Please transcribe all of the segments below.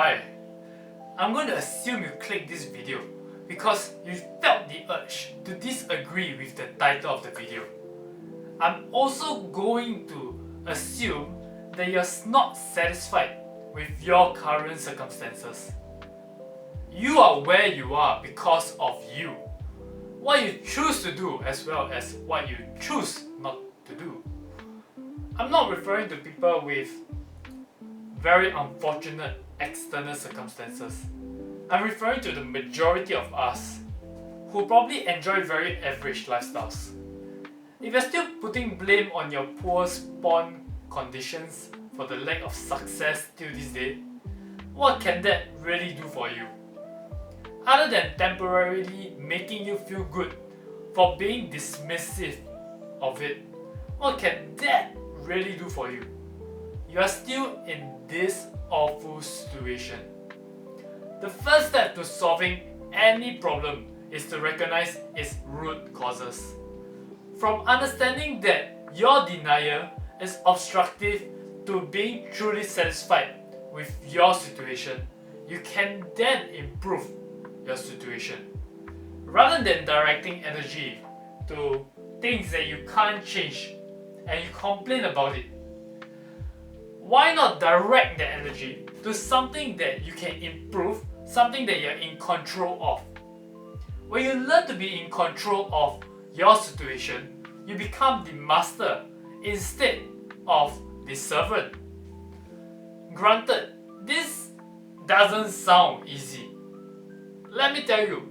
Hi, I'm going to assume you clicked this video because you felt the urge to disagree with the title of the video. I'm also going to assume that you're not satisfied with your current circumstances. You are where you are because of you. What you choose to do as well as what you choose not to do. I'm not referring to people with very unfortunate external circumstances. I'm referring to the majority of us who probably enjoy very average lifestyles. If you're still putting blame on your poor spawn conditions for the lack of success till this day, what can that really do for you? Other than temporarily making you feel good for being dismissive of it, what can that really do for you? You are still in this awful situation. The first step to solving any problem is to recognize its root causes. From understanding that your denial is obstructive to being truly satisfied with your situation, you can then improve your situation. Rather than directing energy to things that you can't change and you complain about it, why not direct that energy to something that you can improve, something that you're in control of? When you learn to be in control of your situation, you become the master instead of the servant. Granted, this doesn't sound easy. Let me tell you,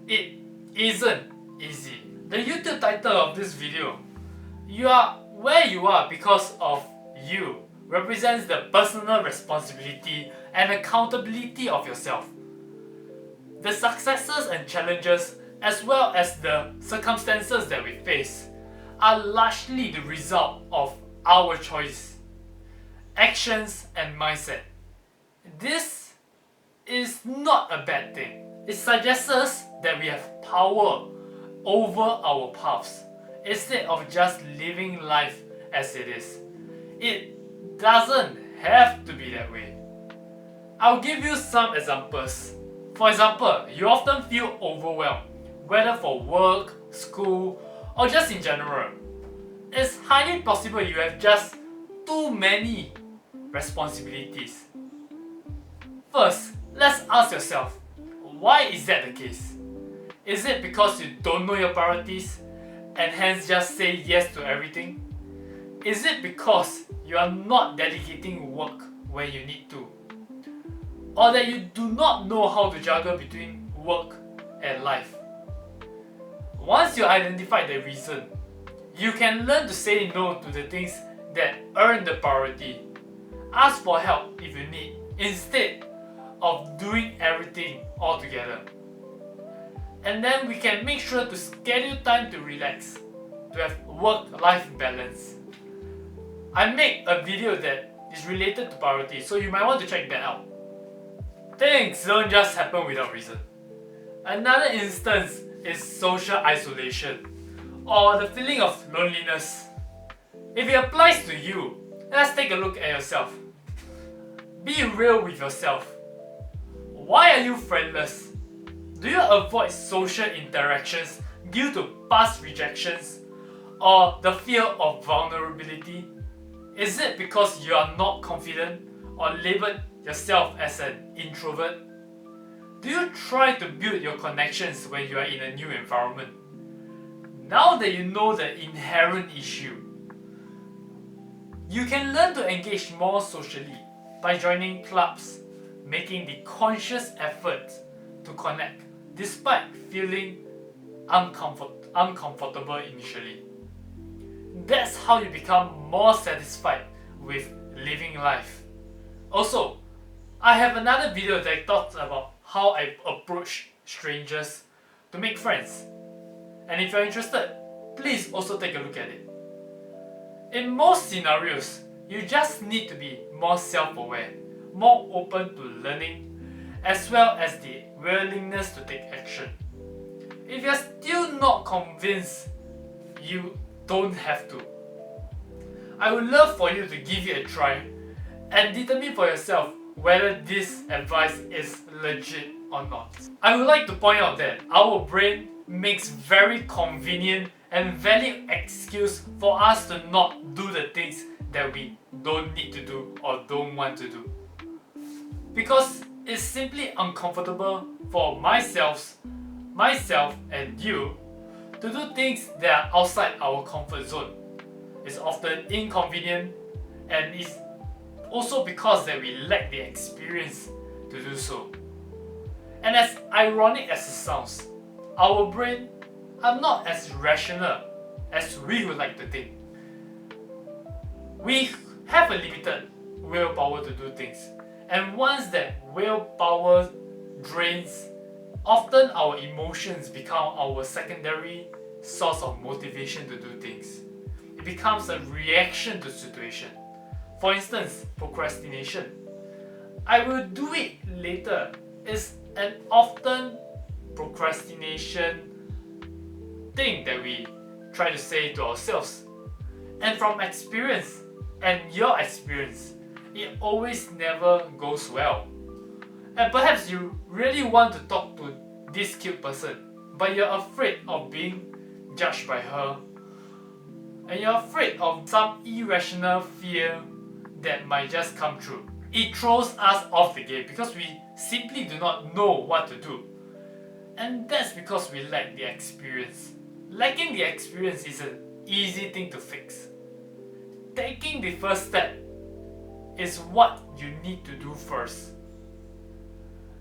it isn't easy. The YouTube title of this video, "You are where you are because of you," represents the personal responsibility and accountability of yourself. The successes and challenges, as well as the circumstances that we face, are largely the result of our choice, actions, and mindset. This is not a bad thing. It suggests us that we have power over our paths instead of just living life as it is. It doesn't have to be that way. I'll give you some examples. For example, you often feel overwhelmed, whether for work, school, or just in general. It's highly possible you have just too many responsibilities. First, let's ask yourself, why is that the case? Is it because you don't know your priorities and hence just say yes to everything? Is it because you are not dedicating work when you need to? Or that you do not know how to juggle between work and life? Once you identify the reason, you can learn to say no to the things that earn the priority. Ask for help if you need, instead of doing everything all together. And then we can make sure to schedule time to relax, to have work-life balance. I made a video that is related to priority, so you might want to check that out. Things don't just happen without reason. Another instance is social isolation, or the feeling of loneliness. If it applies to you, let's take a look at yourself. Be real with yourself. Why are you friendless? Do you avoid social interactions due to past rejections or the fear of vulnerability? Is it because you are not confident or label yourself as an introvert? Do you try to build your connections when you are in a new environment? Now that you know the inherent issue, you can learn to engage more socially by joining clubs, making the conscious effort to connect despite feeling uncomfortable initially. That's how you become more satisfied with living life. Also, I have another video that talks about how I approach strangers to make friends. And if you're interested, please also take a look at it. In most scenarios, you just need to be more self-aware, more open to learning, as well as the willingness to take action. If you're still not convinced, you don't have to. I would love for you to give it a try and determine for yourself whether this advice is legit or not. I would like to point out that our brain makes very convenient and valid excuse for us to not do the things that we don't need to do or don't want to do. Because it's simply uncomfortable for myself and you to do things that are outside our comfort zone. It's often inconvenient, and it's also because that we lack the experience to do so. And as ironic as it sounds, our brain are not as rational as we would like to think. We have a limited willpower to do things, and once that willpower drains, often our emotions become our secondary source of motivation to do things. It becomes a reaction to situation. For instance, procrastination. I will do it later is an often procrastination thing that we try to say to ourselves. And from experience, and your experience, it always never goes well. And perhaps you really want to talk to this cute person, but you're afraid of being judged by her, and you're afraid of some irrational fear that might just come true. It throws us off the game because we simply do not know what to do. And that's because we lack the experience. Lacking the experience is an easy thing to fix. Taking the first step is what you need to do first.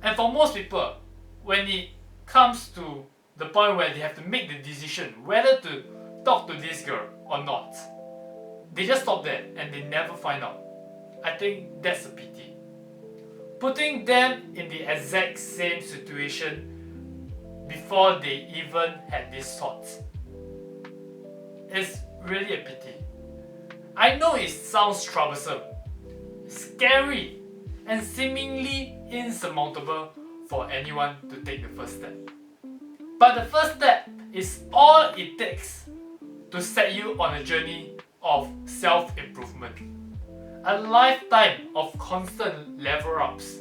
And for most people, when it comes to the point where they have to make the decision whether to talk to this girl or not, they just stop there and they never find out. I think that's a pity. Putting them in the exact same situation before they even had these thoughts is really a pity. I know it sounds troublesome, scary, and seemingly insurmountable for anyone to take the first step. But the first step is all it takes to set you on a journey of self-improvement. A lifetime of constant level ups.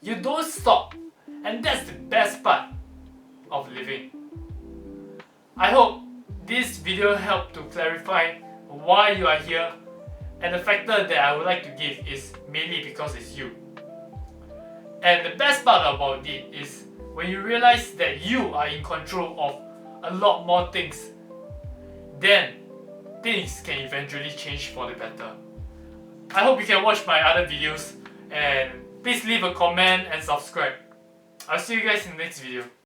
You don't stop, and that's the best part of living. I hope this video helped to clarify why you are here, and the factor that I would like to give is mainly because it's you. And the best part about it is when you realize that you are in control of a lot more things, then things can eventually change for the better. I hope you can watch my other videos, and please leave a comment and subscribe. I'll see you guys in the next video.